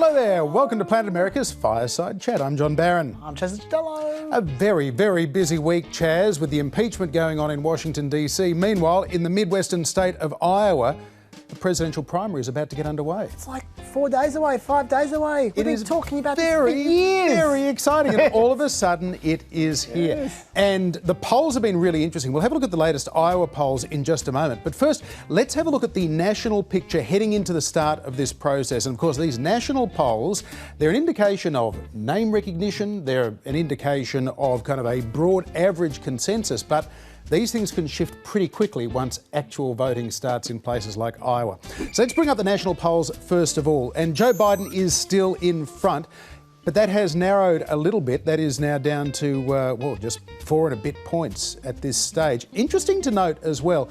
Hello there, welcome to Planet America's Fireside Chat. I'm John Barron. I'm Chaz Costello. A very, very busy week, Chaz, with the impeachment going on in Washington, D.C. Meanwhile, in the Midwestern state of Iowa, the presidential primary is about to get underway. It's like 4 days away, 5 days away. We've been talking about this for years. Very exciting. And all of a sudden, it is here. Yes. And the polls have been really interesting. We'll have a look at the latest Iowa polls in just a moment. But first, let's have a look at the national picture heading into the start of this process. And of course, these national polls, they're an indication of name recognition. They're an indication of kind of a broad average consensus. But these things can shift pretty quickly once actual voting starts in places like Iowa. So let's bring up the national polls first of all. And Joe Biden is still in front, but that has narrowed a little bit. That is now down to, just 4 and a bit points at this stage. Interesting to note as well,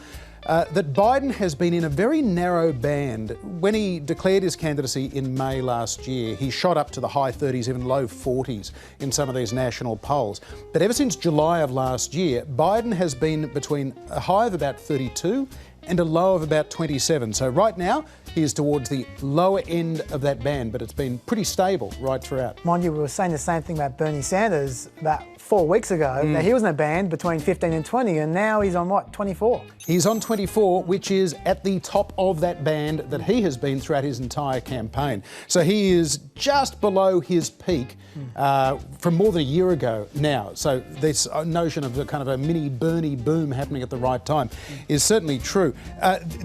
that Biden has been in a very narrow band. When he declared his candidacy in May last year, he shot up to the high 30s, even low 40s in some of these national polls. But ever since July of last year, Biden has been between a high of about 32 and a low of about 27. So right now, he is towards the lower end of that band, but it's been pretty stable right throughout. Mind you, we were saying the same thing about Bernie Sanders about 4 weeks ago. Now, he was in a band between 15 and 20, and now he's on what, 24? He's on 24, which is at the top of that band that he has been throughout his entire campaign. So he is just below his peak from more than a year ago now. So this notion of the kind of a mini Bernie boom happening at the right time is certainly true.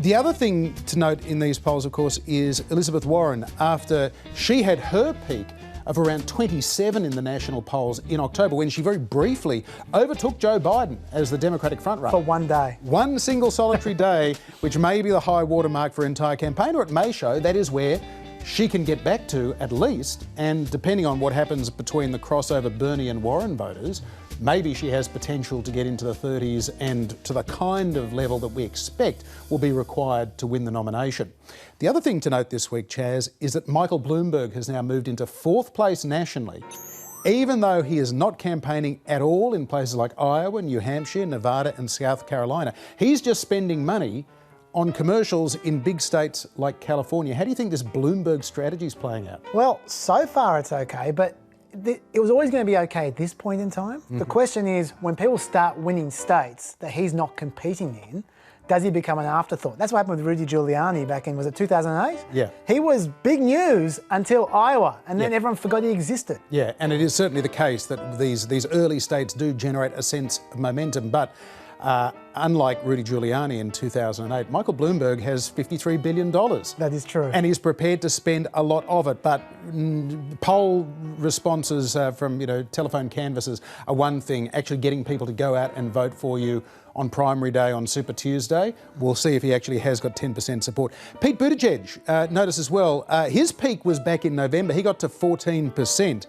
The other thing to note in these polls, of course, is Elizabeth Warren, after she had her peak of around 27 in the national polls in October, when she very briefly overtook Joe Biden as the Democratic frontrunner. For one day. One single solitary day, which may be the high watermark for her entire campaign, or it may show that is where she can get back to at least, and depending on what happens between the crossover Bernie and Warren voters, maybe she has potential to get into the 30s and to the kind of level that we expect will be required to win the nomination. The other thing to note this week, Chaz, is that Michael Bloomberg has now moved into 4th place nationally, even though he is not campaigning at all in places like Iowa, New Hampshire, Nevada and South Carolina. He's just spending money on commercials in big states like California. How do you think this Bloomberg strategy is playing out? Well, so far it's okay, but it was always going to be okay at this point in time. The question is, when people start winning states that he's not competing in, does he become an afterthought? That's what happened with Rudy Giuliani back in, was it 2008? Yeah. He was big news until Iowa, and then everyone forgot he existed. Yeah, and it is certainly the case that these early states do generate a sense of momentum, but unlike Rudy Giuliani in 2008, Michael Bloomberg has $53 billion. That is true. And he's prepared to spend a lot of it. But poll responses from telephone canvassers are one thing. Actually getting people to go out and vote for you on primary day on Super Tuesday, we'll see if he actually has got 10% support. Pete Buttigieg, notice as well, his peak was back in November. He got to 14%.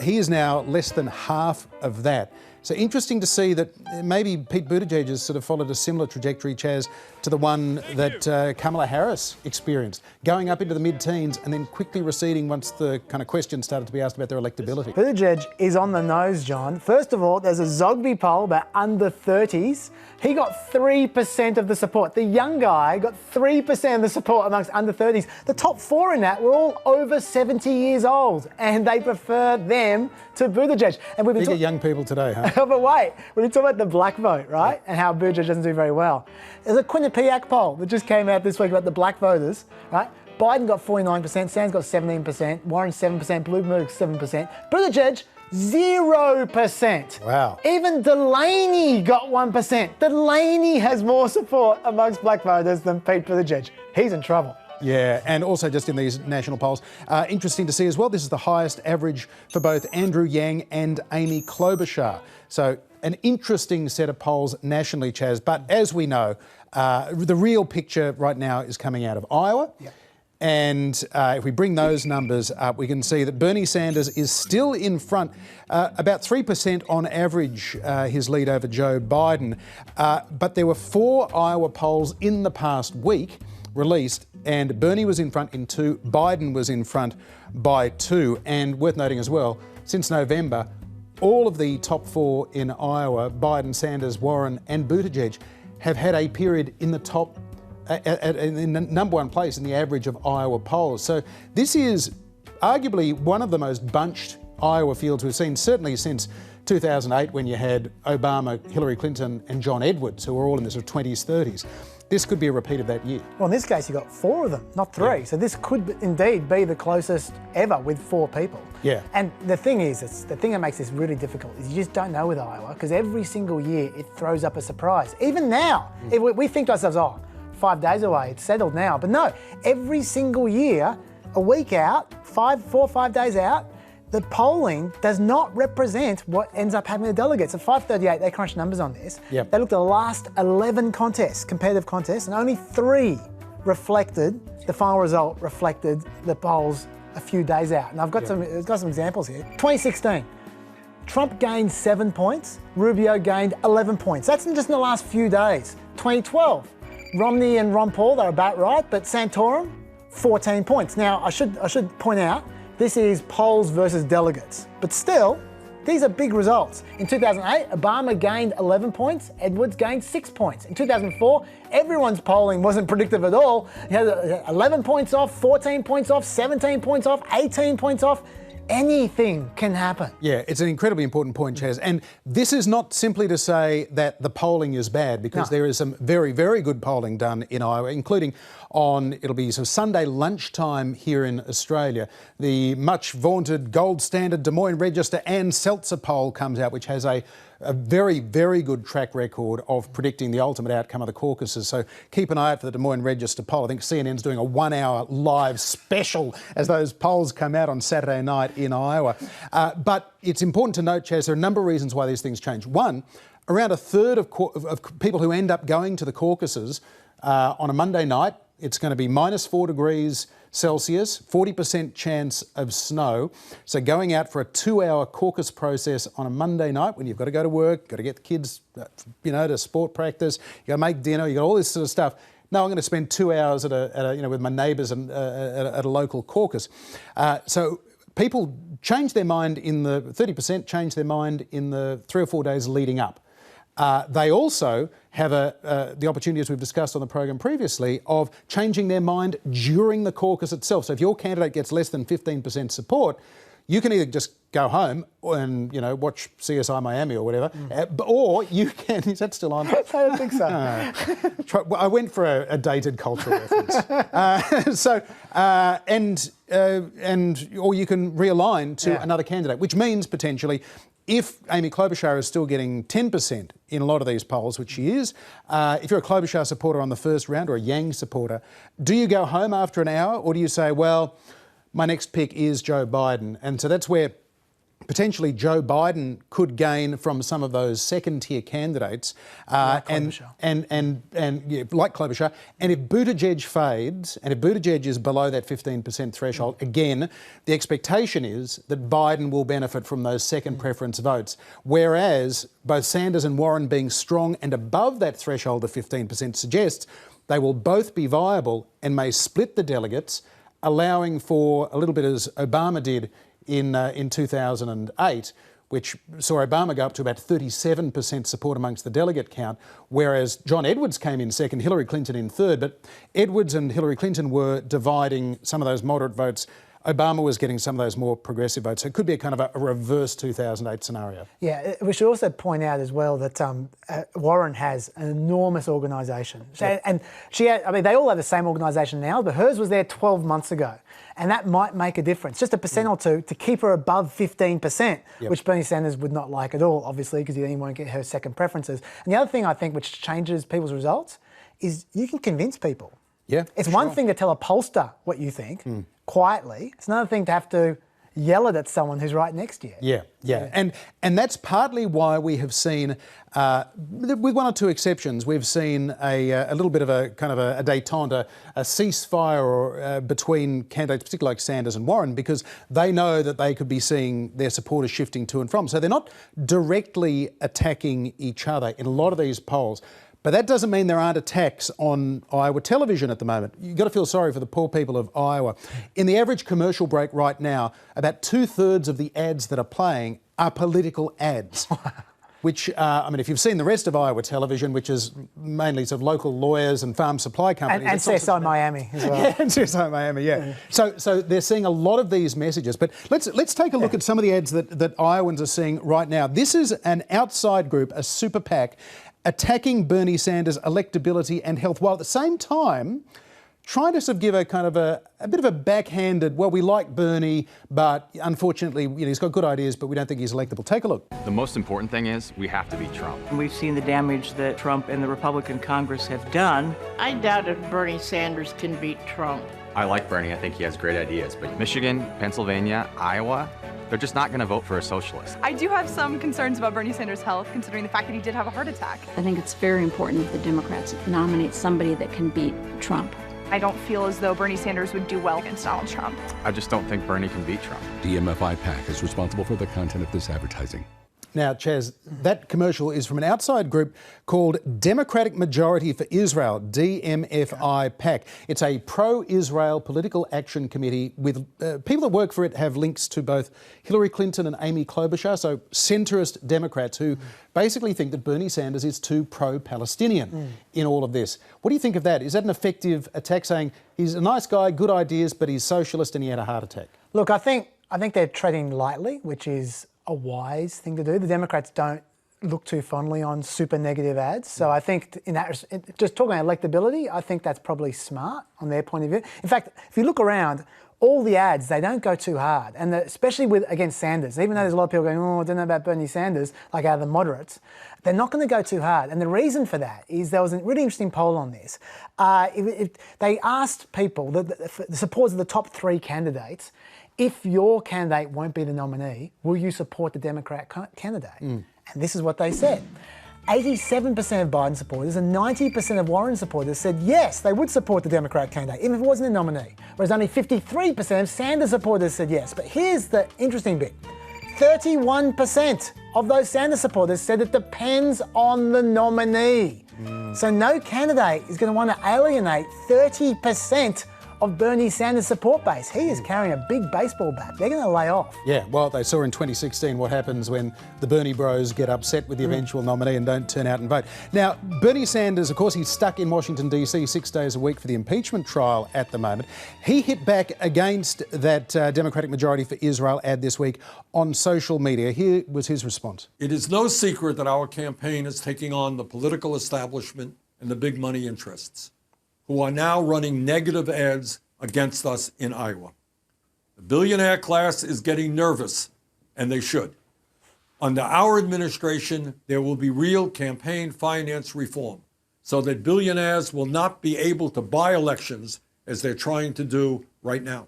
He is now less than half of that. So interesting to see that maybe Pete Buttigieg has sort of followed a similar trajectory, Chaz, to the one that Kamala Harris experienced, going up into the mid-teens and then quickly receding once the kind of questions started to be asked about their electability. Buttigieg is on the nose, John. First of all, there's a Zogby poll about under 30s. He got 3% of the support. The young guy got 3% of the support amongst under 30s. The top 4 in that were all over 70 years old, and they prefer them to Buttigieg. And we've been Bigger young people today, huh? But wait, we've been talking about the black vote, right? And how Buttigieg doesn't do very well. There's a Quinnipiac poll that just came out this week about the black voters, right? Biden got 49%, Sanders got 17%, Warren 7%, Bloomberg 7%, Buttigieg 0%. Wow. Even Delaney got 1%. Delaney has more support amongst black voters than Pete Buttigieg. He's in trouble. Yeah, and also just in these national polls, interesting to see as well, this is the highest average for both Andrew Yang and Amy Klobuchar. So an interesting set of polls nationally, Chaz. But as we know, the real picture right now is coming out of Iowa. Yep. And if we bring those numbers up, we can see that Bernie Sanders is still in front, about 3% on average, his lead over Joe Biden. But there were 4 Iowa polls in the past week released, and Bernie was in front in 2, Biden was in front by 2. And worth noting as well, since November, all of the top 4 in Iowa, Biden, Sanders, Warren and Buttigieg, have had a period in the top in the number 1 place in the average of Iowa polls. So this is arguably one of the most bunched Iowa fields we've seen, certainly since 2008, when you had Obama, Hillary Clinton and John Edwards, who were all in the sort of 20s, 30s. This could be a repeat of that year. Well, in this case, you got 4 of them, not 3. Yeah. So this could indeed be the closest ever with 4 people. Yeah. And the thing is, the thing that makes this really difficult is you just don't know with Iowa, because every single year it throws up a surprise. Even now, we think to ourselves, oh, 5 days away, it's settled now. But no, every single year, a week out, 4 or 5 days out, the polling does not represent what ends up happening to delegates. At 5:38, they crunched numbers on this. Yep. They looked at the last 11 contests, competitive contests, and only 3 reflected, the final result reflected the polls a few days out. And I've got some examples here. 2016, Trump gained 7 points, Rubio gained 11 points. That's just in the last few days. 2012, Romney and Ron Paul, they're about right, but Santorum, 14 points. Now, I should point out, this is polls versus delegates, but still, these are big results. In 2008, Obama gained 11 points, Edwards gained 6 points. In 2004, everyone's polling wasn't predictive at all. You had 11 points off, 14 points off, 17 points off, 18 points off. Anything can happen. Yeah, it's an incredibly important point, Chaz. And this is not simply to say that the polling is bad, because there is some very, very good polling done in Iowa, including on, it'll be sort of Sunday lunchtime here in Australia. The much vaunted gold standard Des Moines Register Ann Seltzer poll comes out, which has a very, very good track record of predicting the ultimate outcome of the caucuses. So keep an eye out for the Des Moines Register poll. I think CNN's doing a 1-hour live special as those polls come out on Saturday night in Iowa. But it's important to note, Chaz, there are a number of reasons why these things change. One, around a third of people who end up going to the caucuses on a Monday night, it's going to be -4 degrees Celsius, 40% chance of snow. So going out for a 2-hour caucus process on a Monday night when you've got to go to work, got to get the kids, to sport practice, you got to make dinner, you got all this sort of stuff. No, I'm going to spend 2 hours with my neighbours and at a local caucus. So people change their mind 30% change their mind in the 3 or 4 days leading up. They also have the opportunity, as we've discussed on the program previously, of changing their mind during the caucus itself. So if your candidate gets less than 15% support, you can either just go home and watch CSI Miami or whatever, or you can. Is that still on? I don't think so. I went for a dated cultural reference. Or you can realign to another candidate, which means potentially, if Amy Klobuchar is still getting 10% in a lot of these polls, which she is, if you're a Klobuchar supporter on the first round or a Yang supporter, do you go home after an hour, or do you say, well, my next pick is Joe Biden? And so that's where potentially Joe Biden could gain from some of those second-tier candidates, like Klobuchar. Like Klobuchar. And if Buttigieg fades, and if Buttigieg is below that 15% threshold, again, the expectation is that Biden will benefit from those second preference votes. Whereas both Sanders and Warren being strong and above that threshold of 15% suggests they will both be viable and may split the delegates, allowing for a little bit as Obama did in 2008, which saw Obama go up to about 37% support amongst the delegate count, whereas John Edwards came in second, Hillary Clinton in third. But Edwards and Hillary Clinton were dividing some of those moderate votes. Obama was getting some of those more progressive votes. So it could be a kind of a reverse 2008 scenario. Yeah, we should also point out as well that Warren has an enormous organisation. And they all have the same organisation now, but hers was there 12 months ago. And that might make a difference, just a percent or two, to keep her above 15%, which Bernie Sanders would not like at all, obviously, because he didn't want to get her second preferences. And the other thing I think which changes people's results is you can convince people. Yeah, it's one thing to tell a pollster what you think quietly. It's another thing to have to yell it at someone who's right next to you. Yeah. And that's partly why we have seen, with one or two exceptions, we've seen a little bit of a kind of a détente, a ceasefire between candidates, particularly like Sanders and Warren, because they know that they could be seeing their supporters shifting to and from. So they're not directly attacking each other in a lot of these polls. But that doesn't mean there aren't attacks on Iowa television at the moment. You've got to feel sorry for the poor people of Iowa. In the average commercial break right now, about 2/3 of the ads that are playing are political ads. which, I mean, if you've seen the rest of Iowa television, which is mainly sort of local lawyers and farm supply companies. And CSI Miami as well. Yeah, and CSI Miami, yeah. So they're seeing a lot of these messages. But let's take a look at some of the ads that Iowans are seeing right now. This is an outside group, a super PAC, attacking Bernie Sanders' electability and health, while at the same time trying to sort of give a kind of a bit of a backhanded, well, we like Bernie, but unfortunately, he's got good ideas, but we don't think he's electable. Take a look. The most important thing is we have to beat Trump. We've seen the damage that Trump and the Republican Congress have done. I doubt if Bernie Sanders can beat Trump. I like Bernie. I think he has great ideas. But Michigan, Pennsylvania, Iowa, they're just not going to vote for a socialist. I do have some concerns about Bernie Sanders' health, considering the fact that he did have a heart attack. I think it's very important that the Democrats nominate somebody that can beat Trump. I don't feel as though Bernie Sanders would do well against Donald Trump. I just don't think Bernie can beat Trump. DMFI PAC is responsible for the content of this advertising. Now, Chaz, that commercial is from an outside group called Democratic Majority for Israel, DMFI PAC. It's a pro-Israel political action committee with people that work for it have links to both Hillary Clinton and Amy Klobuchar, so centrist Democrats who basically think that Bernie Sanders is too pro-Palestinian in all of this. What do you think of that? Is that an effective attack, saying he's a nice guy, good ideas, but he's socialist and he had a heart attack? Look, I think they're treading lightly, which is a wise thing to do. The Democrats don't look too fondly on super negative ads. So I think just talking about electability, I think that's probably smart on their point of view. In fact, if you look around, all the ads, they don't go too hard. And especially against Sanders, even though there's a lot of people going, oh, I don't know about Bernie Sanders, like out of the moderates, they're not going to go too hard. And the reason for that is there was a really interesting poll on this. They asked people, the supporters of the top three candidates, if your candidate won't be the nominee, will you support the Democrat candidate? And this is what they said. 87% of Biden supporters and 90% of Warren supporters said yes, they would support the Democrat candidate, even if it wasn't a nominee. Whereas only 53% of Sanders supporters said yes. But here's the interesting bit. 31% of those Sanders supporters said it depends on the nominee. So no candidate is going to want to alienate 30% of Bernie Sanders' support base. He is carrying a big baseball bat. They're going to lay off. Yeah, well, they saw in 2016 what happens when the Bernie bros get upset with the eventual nominee and don't turn out and vote. Now, Bernie Sanders, of course, he's stuck in Washington, D.C. 6 days a week for the impeachment trial at the moment. He hit back against that Democratic Majority for Israel ad this week on social media. Here was his response. It is no secret that our campaign is taking on the political establishment and the big money interests, who are now running negative ads against us in Iowa. The billionaire class is getting nervous, and they should. Under our administration, there will be real campaign finance reform so that billionaires will not be able to buy elections as they're trying to do right now.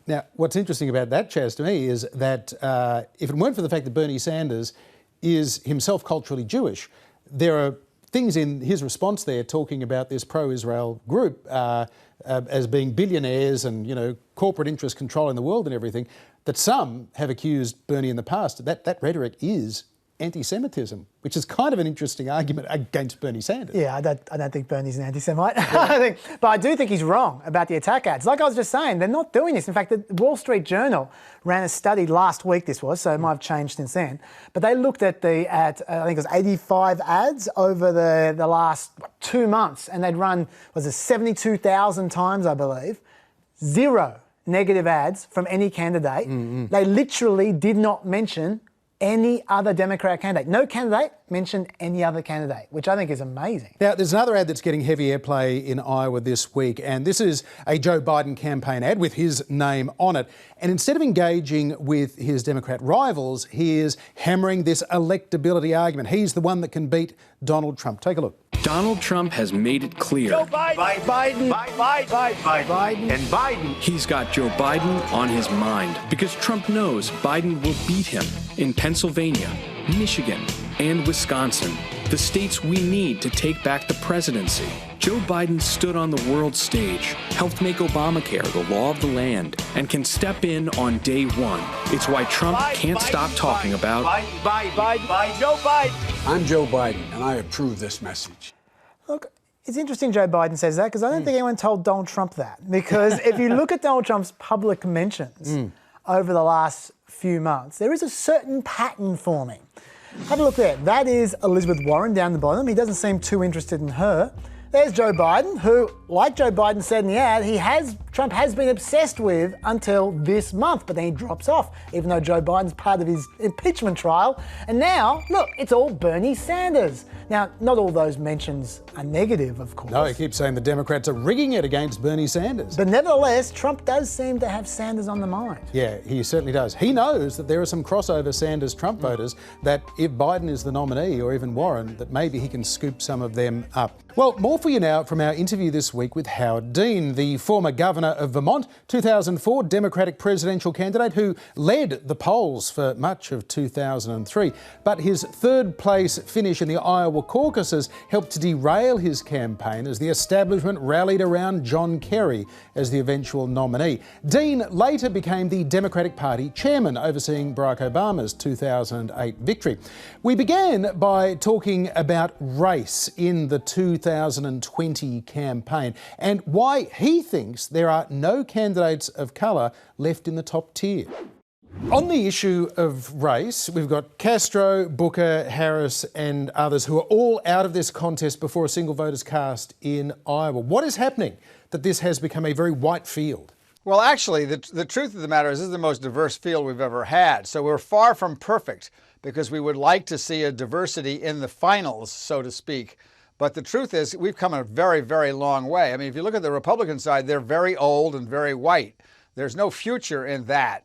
Now, what's interesting about that, Chaz, to me, is that if it weren't for the fact that Bernie Sanders is himself culturally Jewish, there are things in his response there talking about this pro-Israel group as being billionaires and, corporate interests controlling the world and everything, that some have accused Bernie in the past. That rhetoric is anti-Semitism, which is kind of an interesting argument against Bernie Sanders. Yeah, I don't think Bernie's an anti-Semite. But I do think he's wrong about the attack ads. Like I was just saying, they're not doing this. In fact, the Wall Street Journal ran a study last week, this was, so it might have changed since then. But they looked at I think it was 85 ads over the last 2 months, and they'd run, 72,000 times, I believe. 0 negative ads from any candidate. They literally did not mention any other Democrat candidate. No candidate mentioned any other candidate, which I think is amazing. Now, there's another ad that's getting heavy airplay in Iowa this week, and this is a Joe Biden campaign ad with his name on it. And instead of engaging with his Democrat rivals, he is hammering this electability argument. He's the one that can beat Donald Trump. Take a look. Donald Trump has made it clear. Joe Biden, Biden, and Biden. He's got Joe Biden on his mind because Trump knows Biden will beat him in Pennsylvania, Michigan, and Wisconsin, the states we need to take back the presidency. Joe Biden stood on the world stage, helped make Obamacare the law of the land, and can step in on day one. It's why Trump can't stop talking about Joe Biden. I'm Joe Biden, and I approve this message. Look, it's interesting Joe Biden says that, because I don't think anyone told Donald Trump that. Because if you look at Donald Trump's public mentions over the last few months, there is a certain pattern forming. Have a look there. That is Elizabeth Warren down the bottom. He doesn't seem too interested in her. There's Joe Biden, who, like Joe Biden said in the ad, Trump has been obsessed with until this month, but then he drops off, even though Joe Biden's part of his impeachment trial. And now, look, it's all Bernie Sanders. Now, not all those mentions are negative, of course. No, he keeps saying the Democrats are rigging it against Bernie Sanders. But nevertheless, Trump does seem to have Sanders on the mind. Yeah, he certainly does. He knows that there are some crossover Sanders-Trump voters that if Biden is the nominee, or even Warren, that maybe he can scoop some of them up. Well, more for you now from our interview this week with Howard Dean, the former governor of Vermont, 2004 Democratic presidential candidate who led the polls for much of 2003. But his third place finish in the Iowa caucuses helped to derail his campaign as the establishment rallied around John Kerry as the eventual nominee. Dean later became the Democratic Party chairman, overseeing Barack Obama's 2008 victory. We began by talking about race in the 2020 campaign and why he thinks there are no candidates of colour left in the top tier. On the issue of race, we've got Castro, Booker, Harris and others who are all out of this contest before a single vote is cast in Iowa. What is happening that this has become a very white field? Well, actually, the truth of the matter is this is the most diverse field we've ever had. So we're far from perfect because we would like to see a diversity in the finals, so to speak. But the truth is we've come a very, very long way. I mean, if you look at the Republican side, they're very old and very white. There's no future in that.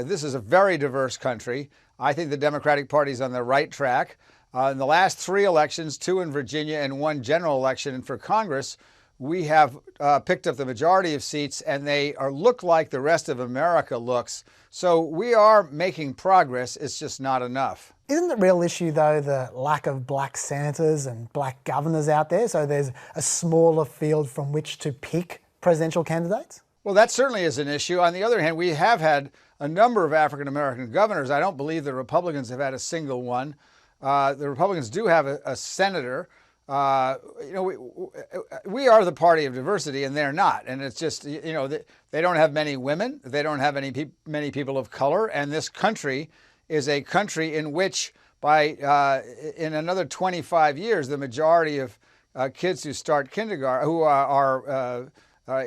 This is a very diverse country. I think the Democratic Party is on the right track. In the last 3 elections, 2 in Virginia and 1 general election for Congress, we have picked up the majority of seats, and they look like the rest of America looks. So we are making progress. It's just not enough. Isn't the real issue, though, the lack of black senators and black governors out there? So there's a smaller field from which to pick presidential candidates? Well, that certainly is an issue. On the other hand, we have had a number of African-American governors. I don't believe the Republicans have had a single one. The Republicans do have a senator. We are the party of diversity, and they're not. And it's just, they don't have many women. They don't have many people of color. And this country is a country in which in another 25 years, the majority of kids who start kindergarten, who are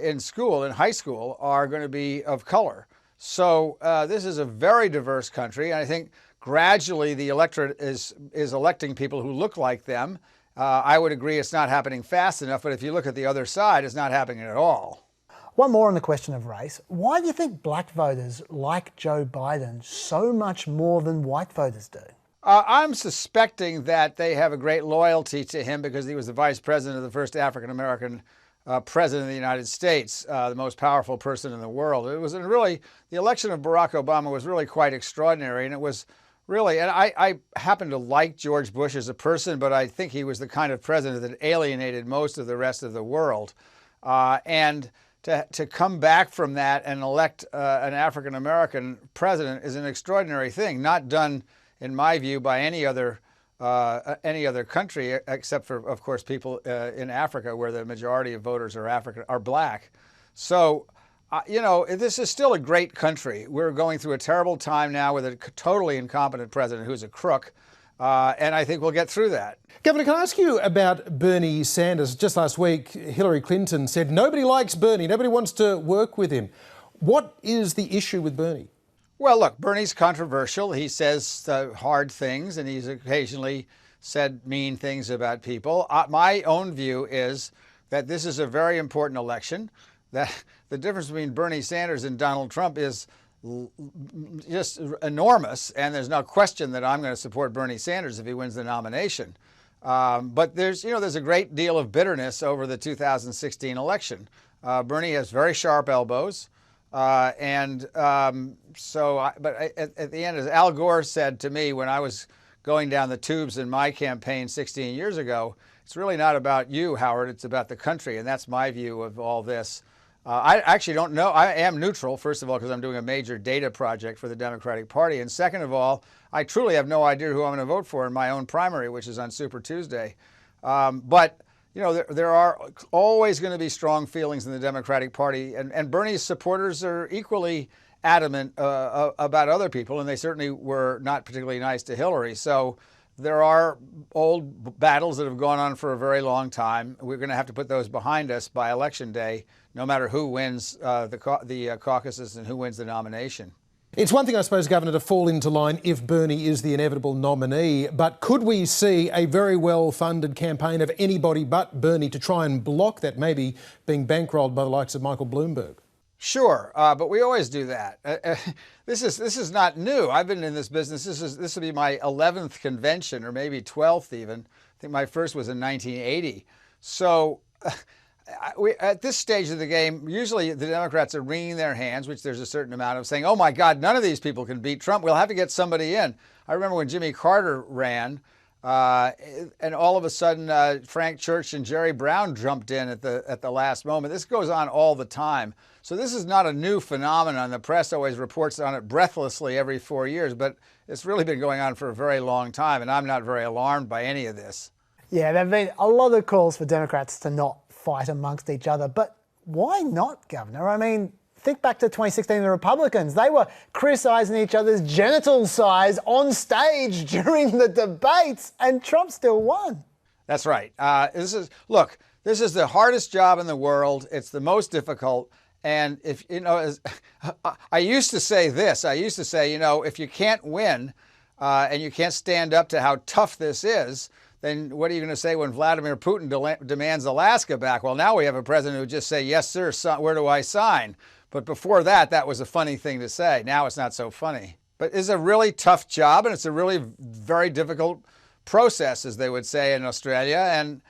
in school, in high school, are going to be of color. So this is a very diverse country. And I think gradually the electorate is electing people who look like them. I would agree it's not happening fast enough, but if you look at the other side, it's not happening at all. One more on the question of race. Why do you think black voters like Joe Biden so much more than white voters do? I'm suspecting that they have a great loyalty to him because he was the vice president of the first African-American president of the United States, the most powerful person in the world. It was the election of Barack Obama was really quite extraordinary, and it was really, and I happen to like George Bush as a person, but I think he was the kind of president that alienated most of the rest of the world. And to come back from that and elect an African-American president is an extraordinary thing, not done, in my view, by any other country, except for, of course, people in Africa, where the majority of voters are black. So, this is still a great country. We're going through a terrible time now with a totally incompetent president who's a crook. And I think we'll get through that. Governor, can I ask you about Bernie Sanders? Just last week, Hillary Clinton said nobody likes Bernie, nobody wants to work with him. What is the issue with Bernie? Well, look, Bernie's controversial. He says hard things, and he's occasionally said mean things about people. My own view is that this is a very important election, that the difference between Bernie Sanders and Donald Trump is just enormous, and there's no question that I'm going to support Bernie Sanders if he wins the nomination. But there's a great deal of bitterness over the 2016 election. Bernie has very sharp elbows, but at the end, as Al Gore said to me when I was going down the tubes in my campaign 16 years ago, it's really not about you, Howard, it's about the country, and that's my view of all this. I actually don't know. I am neutral, first of all, because I'm doing a major data project for the Democratic Party. And second of all, I truly have no idea who I'm going to vote for in my own primary, which is on Super Tuesday. But there are always going to be strong feelings in the Democratic Party. And Bernie's supporters are equally adamant about other people, and they certainly were not particularly nice to Hillary. So there are old battles that have gone on for a very long time. We're going to have to put those behind us by Election Day, no matter who wins the caucuses and who wins the nomination. It's one thing, I suppose, Governor, to fall into line if Bernie is the inevitable nominee, but could we see a very well-funded campaign of anybody but Bernie to try and block that, maybe being bankrolled by the likes of Michael Bloomberg? Sure, but we always do that. This is not new. I've been in this business. This will be my 11th convention, or maybe 12th even. I think my first was in 1980. So at this stage of the game, usually the Democrats are wringing their hands, which there's a certain amount of, saying, oh my God, none of these people can beat Trump. We'll have to get somebody in. I remember when Jimmy Carter ran, and all of a sudden Frank Church and Jerry Brown jumped in at the last moment. This goes on all the time. So this is not a new phenomenon. The press always reports on it breathlessly every 4 years, but it's really been going on for a very long time, and I'm not very alarmed by any of this. Yeah, there have been a lot of calls for Democrats to not fight amongst each other, but why not, Governor? I mean, think back to 2016, the Republicans. They were criticising each other's genital size on stage during the debates, and Trump still won. That's right. This is the hardest job in the world. It's the most difficult. And if I used to say this. I used to say, if you can't win and you can't stand up to how tough this is, then what are you going to say when Vladimir Putin demands Alaska back? Well, now we have a president who would just say, yes, sir, where do I sign? But before that, that was a funny thing to say. Now it's not so funny. But it's a really tough job, and it's a really very difficult process, as they would say in Australia,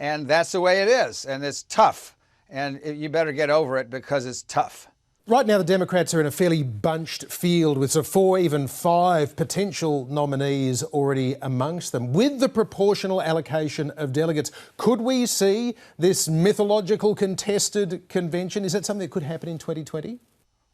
and that's the way it is, and it's tough. And you better get over it because it's tough. Right now, the Democrats are in a fairly bunched field with sort of 4, even 5 potential nominees already amongst them. With the proportional allocation of delegates, could we see this mythological contested convention? Is that something that could happen in 2020?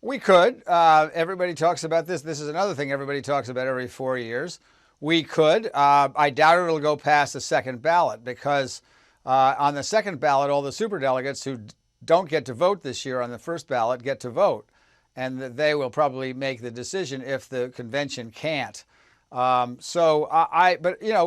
We could. Everybody talks about this. This is another thing everybody talks about every 4 years. We could. I doubt it'll go past the second ballot because on the second ballot, all the superdelegates who don't get to vote this year on the first ballot get to vote, and they will probably make the decision if the convention can't. But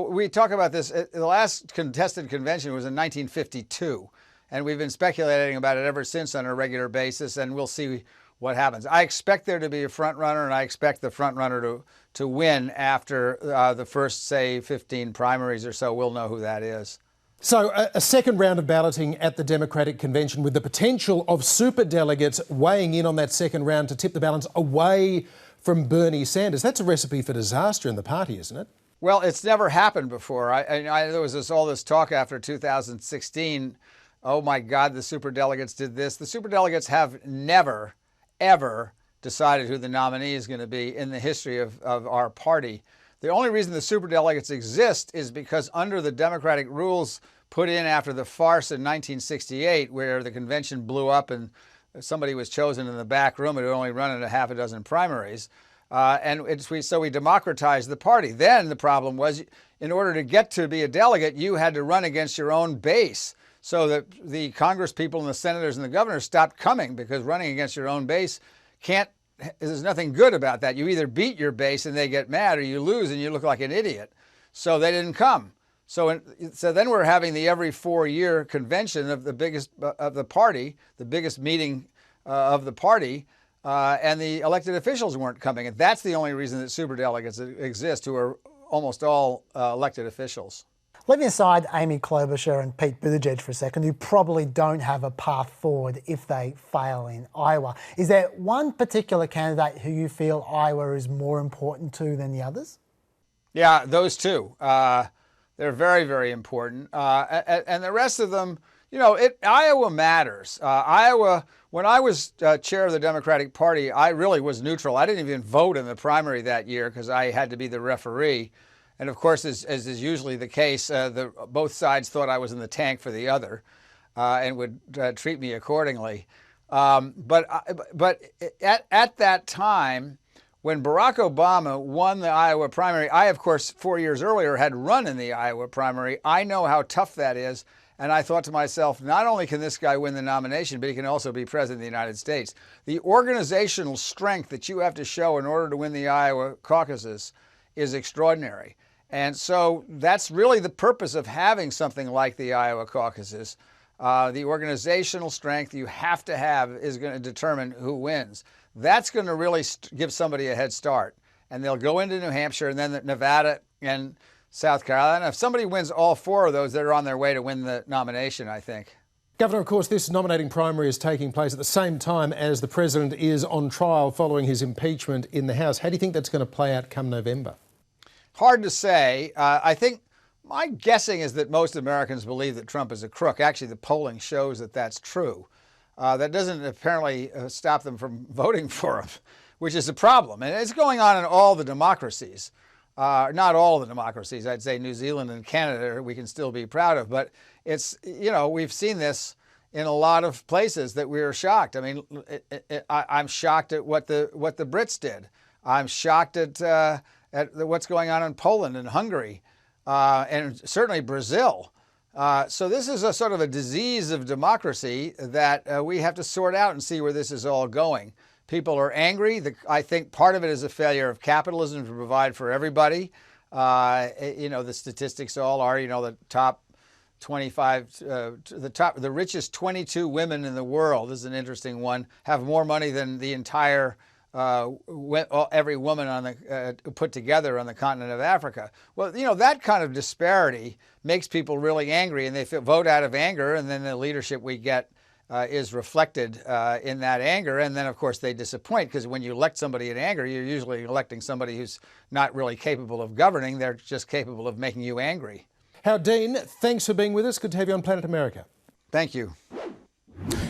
we talk about this. The last contested convention was in 1952, and we've been speculating about it ever since on a regular basis, and we'll see what happens. I expect there to be a front runner, and I expect the front runner to win after the first, say, 15 primaries or so. We'll know who that is. So a second round of balloting at the Democratic Convention with the potential of superdelegates weighing in on that second round to tip the balance away from Bernie Sanders. That's a recipe for disaster in the party, isn't it? Well, it's never happened before. There was all this talk after 2016. Oh, my God, the superdelegates did this. The superdelegates have never, ever decided who the nominee is going to be in the history of our party. The only reason the superdelegates exist is because under the Democratic rules put in after the farce in 1968, where the convention blew up and somebody was chosen in the back room and had only run in a half a dozen primaries, so we democratized the party. Then the problem was, in order to get to be a delegate, you had to run against your own base. So that the Congress people and the senators and the governors stopped coming because running against your own base there's nothing good about that. You either beat your base and they get mad, or you lose and you look like an idiot. So they didn't come. So then we're having the every 4-year convention of the biggest of the party, the biggest meeting of the party, and the elected officials weren't coming. And that's the only reason that superdelegates exist, who are almost all elected officials. Leaving aside Amy Klobuchar and Pete Buttigieg for a second, who probably don't have a path forward if they fail in Iowa, is there one particular candidate who you feel Iowa is more important to than the others? Yeah, those two. They're very, very important. And the rest of them, Iowa matters. Iowa, when I was chair of the Democratic Party, I really was neutral. I didn't even vote in the primary that year because I had to be the referee. And of course, as is usually the case, both sides thought I was in the tank for the other and would treat me accordingly. But at that time, When Barack Obama won the Iowa primary, I, of course, 4 years earlier had run in the Iowa primary. I know how tough that is. And I thought to myself, not only can this guy win the nomination, but he can also be president of the United States. The organizational strength that you have to show in order to win the Iowa caucuses is extraordinary. And so that's really the purpose of having something like the Iowa caucuses. The organizational strength you have to have is going to determine who wins. That's going to really give somebody a head start. And they'll go into New Hampshire and then Nevada and South Carolina. If somebody wins all 4 of those, they're on their way to win the nomination, I think. Governor, of course, this nominating primary is taking place at the same time as the president is on trial following his impeachment in the House. How do you think that's going to play out come November? Hard to say. I think my guessing is that most Americans believe that Trump is a crook. Actually, the polling shows that that's true. That doesn't apparently stop them from voting for him, which is a problem. And it's going on in all the democracies. Not all the democracies. I'd say New Zealand and Canada we can still be proud of. But it's, we've seen this in a lot of places that we are shocked. I mean, I'm shocked at what the Brits did. I'm shocked at what's going on in Poland and Hungary and certainly Brazil. So this is a sort of a disease of democracy that we have to sort out and see where this is all going. People are angry. I think part of it is a failure of capitalism to provide for everybody. The statistics all are, the top 25, the richest 22 women in the world, this is an interesting one, have more money than the entire every woman put together on the continent of Africa. Well, that kind of disparity makes people really angry, and they vote out of anger, and then the leadership we get is reflected in that anger. And then, of course, they disappoint, because when you elect somebody in anger, you're usually electing somebody who's not really capable of governing. They're just capable of making you angry. Howard Dean, thanks for being with us. Good to have you on Planet America. Thank you.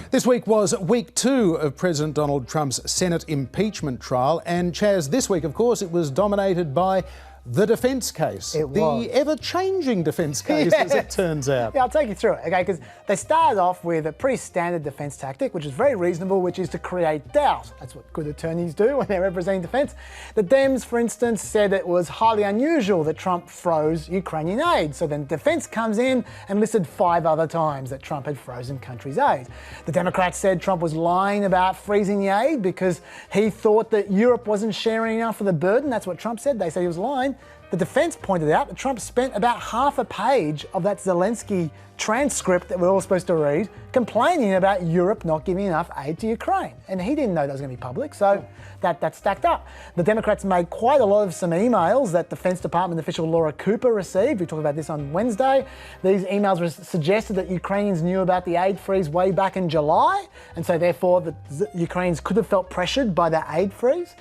This week was week 2 of President Donald Trump's Senate impeachment trial. And Chaz, this week, of course, it was dominated by the defence case. It was. The ever-changing defence case, as it turns out. Yeah, I'll take you through it, okay? Because they started off with a pretty standard defence tactic, which is very reasonable, which is to create doubt. That's what good attorneys do when they're representing defence. The Dems, for instance, said it was highly unusual that Trump froze Ukrainian aid. So then defence comes in and listed 5 other times that Trump had frozen countries' aid. The Democrats said Trump was lying about freezing the aid because he thought that Europe wasn't sharing enough of the burden. That's what Trump said. They said he was lying. The defence pointed out that Trump spent about half a page of that Zelensky transcript that we're all supposed to read complaining about Europe not giving enough aid to Ukraine. And he didn't know that was going to be public, so that stacked up. The Democrats made quite a lot of some emails that Defence Department official Laura Cooper received. We talked about this on Wednesday. These emails suggested that Ukrainians knew about the aid freeze way back in July, and so therefore the Ukrainians could have felt pressured by the aid freeze.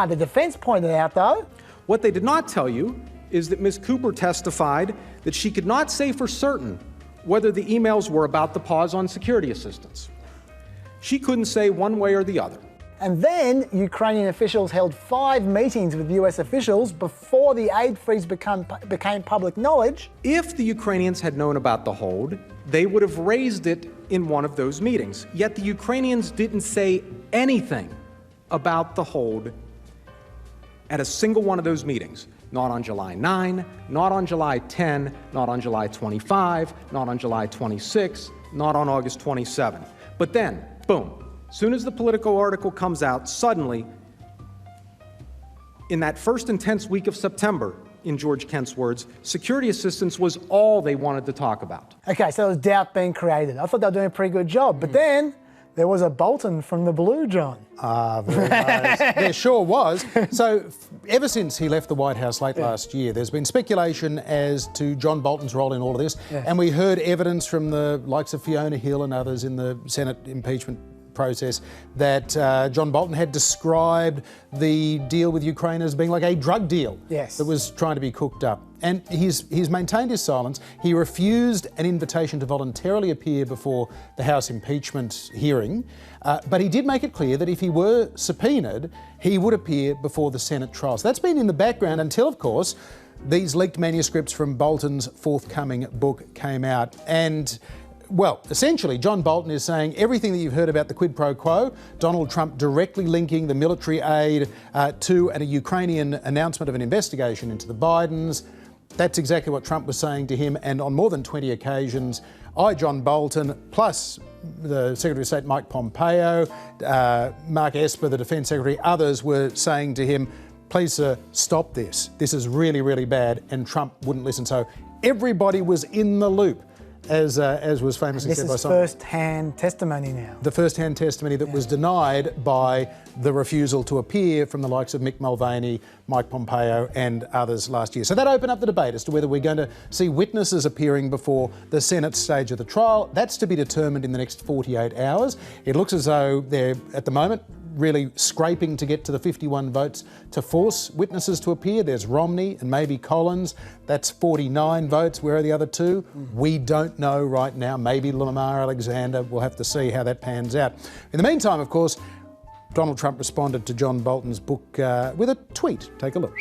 The defence pointed out, though, what they did not tell you is that Ms. Cooper testified that she could not say for certain whether the emails were about the pause on security assistance. She couldn't say one way or the other. And then Ukrainian officials held 5 meetings with US officials before the aid freeze became public knowledge. If the Ukrainians had known about the hold, they would have raised it in one of those meetings. Yet the Ukrainians didn't say anything about the hold at a single one of those meetings. Not on July 9, not on July 10, not on July 25, not on July 26, not on August 27. But then, boom, as soon as the Politico article comes out, suddenly, in that first intense week of September, in George Kent's words, security assistance was all they wanted to talk about. Okay, so there was doubt being created. I thought they were doing a pretty good job, but then there was a Bolton from the blue, John. Very nice. There sure was. So ever since he left the White House late last year, there's been speculation as to John Bolton's role in all of this. Yeah. And we heard evidence from the likes of Fiona Hill and others in the Senate impeachment process that John Bolton had described the deal with Ukraine as being like a drug deal that was trying to be cooked up. And he's maintained his silence. He refused an invitation to voluntarily appear before the House impeachment hearing, but he did make it clear that if he were subpoenaed, he would appear before the Senate trial. So that's been in the background until, of course, these leaked manuscripts from Bolton's forthcoming book came out. And Well, essentially, John Bolton is saying everything that you've heard about the quid pro quo, Donald Trump directly linking the military aid to a Ukrainian announcement of an investigation into the Bidens. That's exactly what Trump was saying to him, and on more than 20 occasions, John Bolton, plus the Secretary of State Mike Pompeo, Mark Esper, the Defence Secretary, others were saying to him, please, sir, stop this. This is really, really bad, and Trump wouldn't listen. So everybody was in the loop. As was famously said by some. This is first-hand testimony now. The first-hand testimony that was denied by the refusal to appear from the likes of Mick Mulvaney, Mike Pompeo and others last year. So that opened up the debate as to whether we're going to see witnesses appearing before the Senate stage of the trial. That's to be determined in the next 48 hours. It looks as though they're, at the moment, really scraping to get to the 51 votes to force witnesses to appear. There's Romney and maybe Collins. That's 49 votes. Where are the other two? We don't know right now. Maybe Lamar Alexander. We'll have to see how that pans out. In the meantime, of course, Donald Trump responded to John Bolton's book with a tweet. Take a look.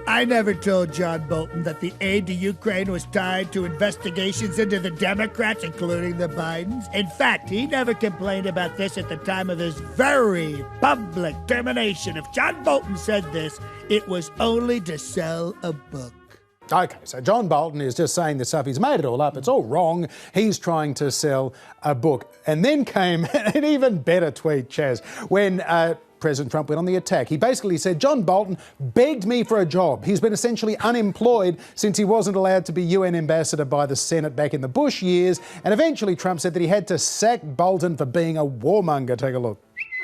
I never told John Bolton that the aid to Ukraine was tied to investigations into the Democrats, including the Bidens. In fact, he never complained about this at the time of his very public termination. If John Bolton said this, it was only to sell a book. Okay, so John Bolton is just saying this stuff. He's made it all up. It's all wrong. He's trying to sell a book. And then came an even better tweet, Chaz, when President Trump went on the attack. He basically said, John Bolton begged me for a job. He's been essentially unemployed since he wasn't allowed to be UN ambassador by the Senate back in the Bush years. And eventually Trump said that he had to sack Bolton for being a warmonger. Take a look.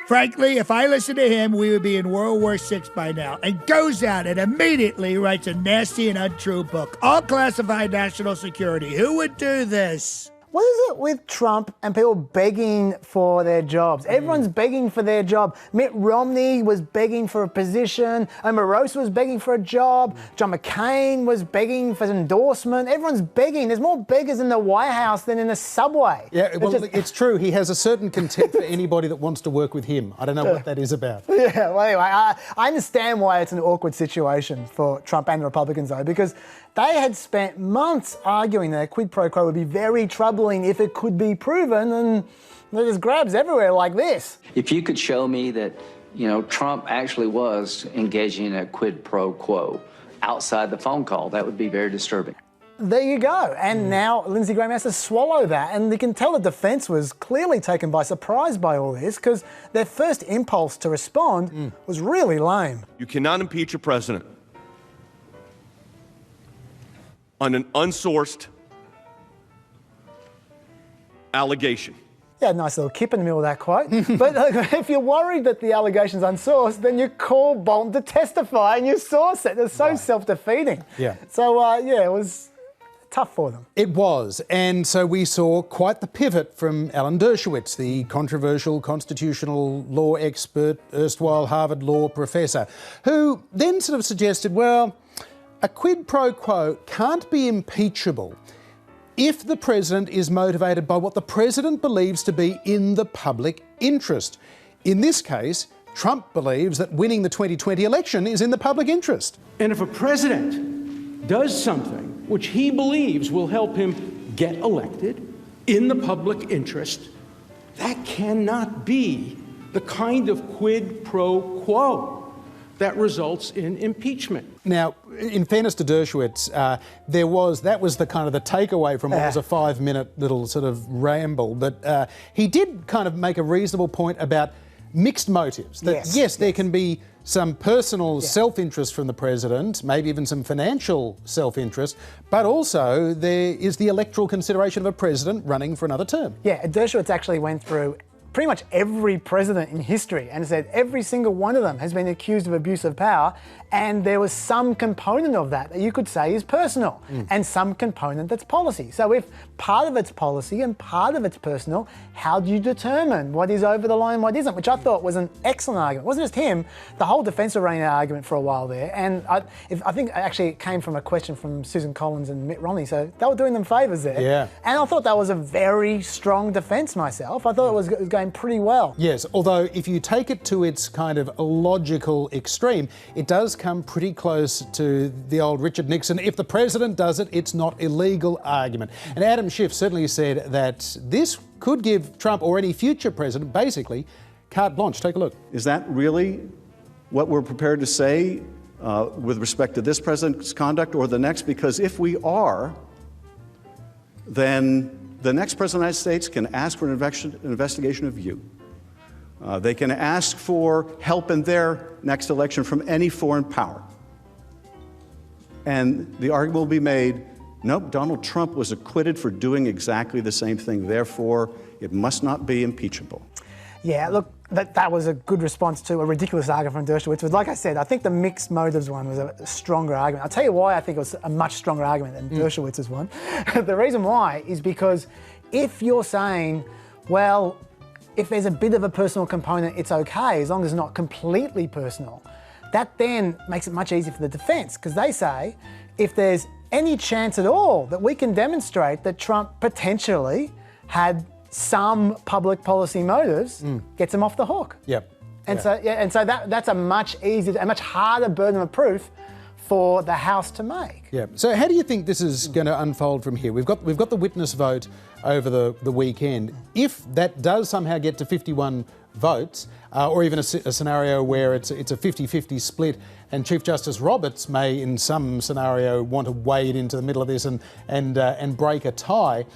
Frankly, if I listened to him, we would be in World War VI by now. And goes out and immediately writes a nasty and untrue book. All classified national security. Who would do this? What is it with Trump and people begging for their jobs? Everyone's begging for their job. Mitt Romney was begging for a position. Omarosa was begging for a job. John McCain was begging for an endorsement. Everyone's begging. There's more beggars in the White House than in the subway. Yeah, well, it's true. He has a certain contempt for anybody that wants to work with him. I don't know what that is about. Yeah, well, anyway, I understand why it's an awkward situation for Trump and the Republicans, though, because they had spent months arguing that a quid pro quo would be very troubling if it could be proven, and there's grabs everywhere like this. If you could show me that, Trump actually was engaging in a quid pro quo outside the phone call, that would be very disturbing. There you go. And now Lindsey Graham has to swallow that. And you can tell the defence was clearly taken by surprise by all this, because their first impulse to respond was really lame. You cannot impeach a president on an unsourced allegation. Yeah, nice little kip in the middle of that quote. But if you're worried that the allegation's unsourced, then you call Bolton to testify and you source it. It's so self-defeating. Yeah. So, it was tough for them. It was. And so we saw quite the pivot from Alan Dershowitz, the controversial constitutional law expert, erstwhile Harvard law professor, who then sort of suggested, well, a quid pro quo can't be impeachable if the president is motivated by what the president believes to be in the public interest. In this case, Trump believes that winning the 2020 election is in the public interest. And if a president does something which he believes will help him get elected in the public interest, that cannot be the kind of quid pro quo that results in impeachment. Now, in fairness to Dershowitz, that was the kind of the takeaway from what was a 5-minute little sort of ramble, but he did kind of make a reasonable point about mixed motives. That yes, there can be some personal self-interest from the president, maybe even some financial self-interest, but also there is the electoral consideration of a president running for another term. Yeah, Dershowitz actually went through pretty much every president in history and said every single one of them has been accused of abuse of power, and there was some component of that you could say is personal and some component that's policy. So if part of it's policy and part of it's personal, how do you determine what is over the line and what isn't? Which I thought was an excellent argument. It wasn't just him, the whole defence arena argument for a while there, and I think actually it came from a question from Susan Collins and Mitt Romney, so they were doing them favours there. Yeah. And I thought that was a very strong defence myself. I thought it was going Ukraine pretty well. Yes, although if you take it to its kind of logical extreme, it does come pretty close to the old Richard Nixon, if the president does it, it's not illegal argument. And Adam Schiff certainly said that this could give Trump or any future president basically carte blanche. Take a look. Is that really what we're prepared to say with respect to this president's conduct or the next? Because if we are, then the next president of the United States can ask for an investigation of you. They can ask for help in their next election from any foreign power. And the argument will be made, nope, Donald Trump was acquitted for doing exactly the same thing. Therefore, it must not be impeachable. Yeah, look, that was a good response to a ridiculous argument from Dershowitz. But like I said, I think the mixed motives one was a stronger argument. I'll tell you why I think it was a much stronger argument than Dershowitz's one. The reason why is because if you're saying, well, if there's a bit of a personal component, it's okay, as long as it's not completely personal, that then makes it much easier for the defence, because they say, if there's any chance at all that we can demonstrate that Trump potentially had some public policy motives, gets him off the hook. Yep. And so that's a much easier, a much harder burden of proof for the House to make. Yeah. So how do you think this is going to unfold from here? We've got the witness vote over the weekend. If that does somehow get to 51 votes, or even a scenario where it's a 50-50 split, and Chief Justice Roberts may, in some scenario, want to wade into the middle of this and break a tie,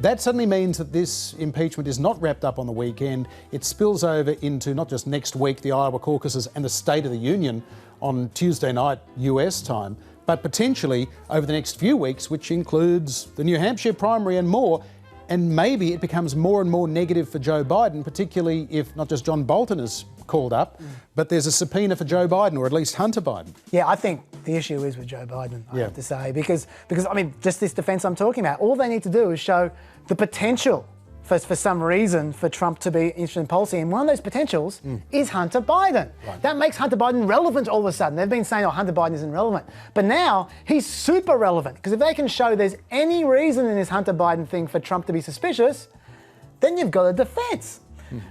that suddenly means that this impeachment is not wrapped up on the weekend. It spills over into not just next week, the Iowa caucuses and the State of the Union on Tuesday night, US time, but potentially over the next few weeks, which includes the New Hampshire primary and more. And maybe it becomes more and more negative for Joe Biden, particularly if not just John Bolton is called up, but there's a subpoena for Joe Biden, or at least Hunter Biden. Yeah, I think the issue is with Joe Biden, I have to say, because I mean, just this defence I'm talking about, all they need to do is show the potential for some reason for Trump to be interested in policy, and one of those potentials is Hunter Biden. Right. That makes Hunter Biden relevant all of a sudden. They've been saying, oh, Hunter Biden isn't relevant. But now he's super relevant, because if they can show there's any reason in this Hunter Biden thing for Trump to be suspicious, then you've got a defence.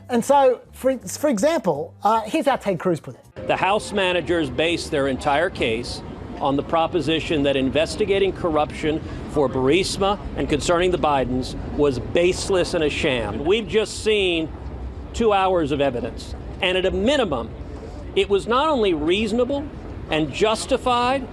And so, for example, here's how Ted Cruz put it. The House managers based their entire case on the proposition that investigating corruption for Burisma and concerning the Bidens was baseless and a sham. We've just seen 2 hours of evidence, and at a minimum, it was not only reasonable and justified,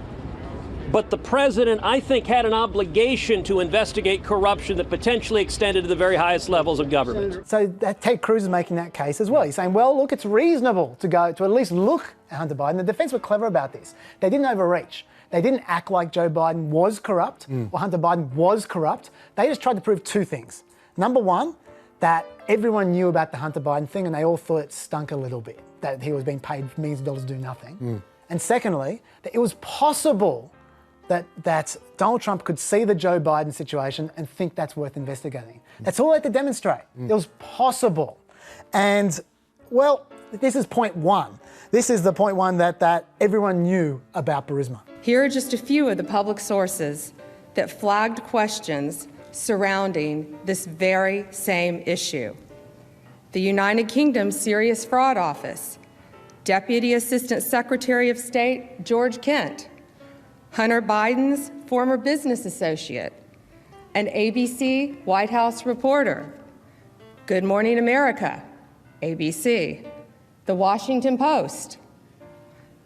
but the president, I think, had an obligation to investigate corruption that potentially extended to the very highest levels of government. So Ted Cruz is making that case as well. He's saying, well, look, it's reasonable to at least look at Hunter Biden. The defence were clever about this. They didn't overreach. They didn't act like Joe Biden was corrupt or Hunter Biden was corrupt. They just tried to prove two things. Number one, that everyone knew about the Hunter Biden thing and they all thought it stunk a little bit, that he was being paid millions of dollars to do nothing. And secondly, that it was possible that Donald Trump could see the Joe Biden situation and think that's worth investigating. That's all they had to demonstrate. It was possible. And, well, this is point one. This is the point one that everyone knew about Burisma. Here are just a few of the public sources that flagged questions surrounding this very same issue. The United Kingdom Serious Fraud Office, Deputy Assistant Secretary of State George Kent, Hunter Biden's former business associate, an ABC White House reporter, Good Morning America, ABC, The Washington Post,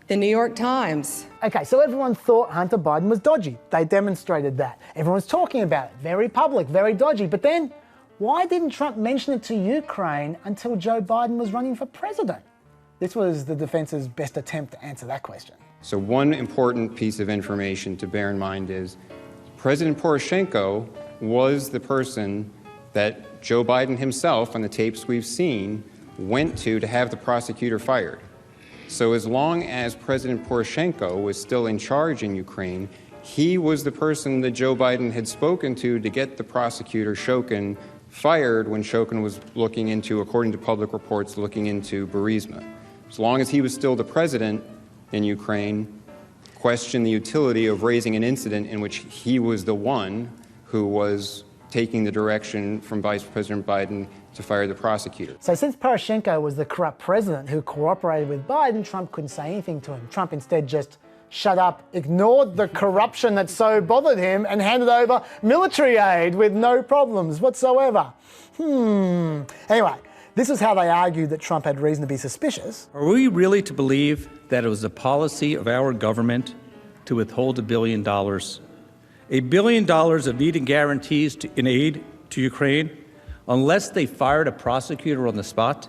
The New York Times. Okay, so everyone thought Hunter Biden was dodgy. They demonstrated that. Everyone's talking about it. Very public, very dodgy. But then, why didn't Trump mention it to Ukraine until Joe Biden was running for president? This was the defense's best attempt to answer that question. So one important piece of information to bear in mind is President Poroshenko was the person that Joe Biden himself, on the tapes we've seen, went to have the prosecutor fired. So as long as President Poroshenko was still in charge in Ukraine, he was the person that Joe Biden had spoken to get the prosecutor Shokin fired when Shokin was looking into, according to public reports, looking into Burisma. As long as he was still the president in Ukraine, questioned the utility of raising an incident in which he was the one who was taking the direction from Vice President Biden to fire the prosecutor. So since Poroshenko was the corrupt president who cooperated with Biden, Trump couldn't say anything to him. Trump instead just shut up, ignored the corruption that so bothered him, and handed over military aid with no problems whatsoever. Anyway, this is how they argued that Trump had reason to be suspicious. Are we really to believe that it was the policy of our government to withhold $1 billion? $1 billion of aid and guarantees in aid to Ukraine, unless they fired a prosecutor on the spot?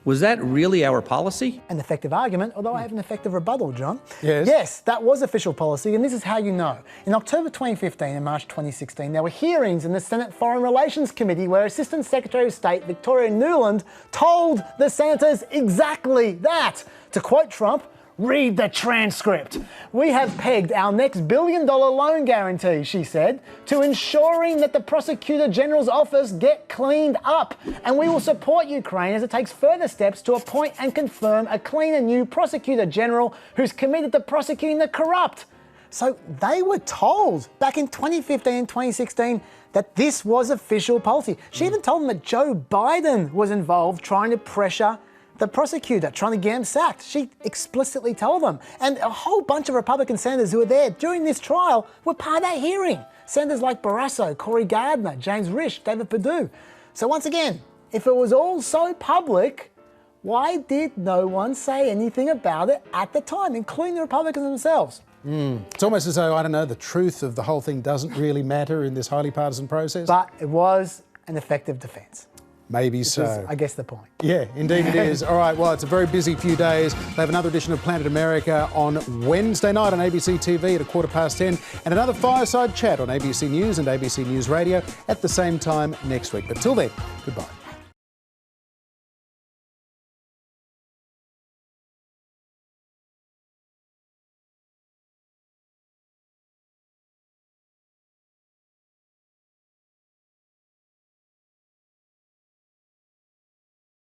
Was that really our policy? An effective argument, although I have an effective rebuttal, John. Yes. Yes, that was official policy, and this is how you know. In October 2015 and March 2016, there were hearings in the Senate Foreign Relations Committee where Assistant Secretary of State Victoria Nuland told the senators exactly that. To quote Trump, read the transcript. We have pegged our next $1 billion loan guarantee, she said, to ensuring that the Prosecutor General's office get cleaned up. And we will support Ukraine as it takes further steps to appoint and confirm a clean and new Prosecutor General who's committed to prosecuting the corrupt. So they were told back in 2015 and 2016 that this was official policy. She even told them that Joe Biden was involved trying to pressure the prosecutor, trying to get him sacked. She explicitly told them. And a whole bunch of Republican senators who were there during this trial were part of that hearing. Senators like Barrasso, Cory Gardner, James Risch, David Perdue. So once again, if it was all so public, why did no one say anything about it at the time, including the Republicans themselves? It's almost as though, I don't know, the truth of the whole thing doesn't really matter in this highly partisan process. But it was an effective defence. Maybe so. Is, I guess, the point. Yeah, indeed it is. All right, well, it's a very busy few days. They have another edition of Planet America on Wednesday night on ABC TV at 10:15, and another fireside chat on ABC News and ABC News Radio at the same time next week. But till then, goodbye.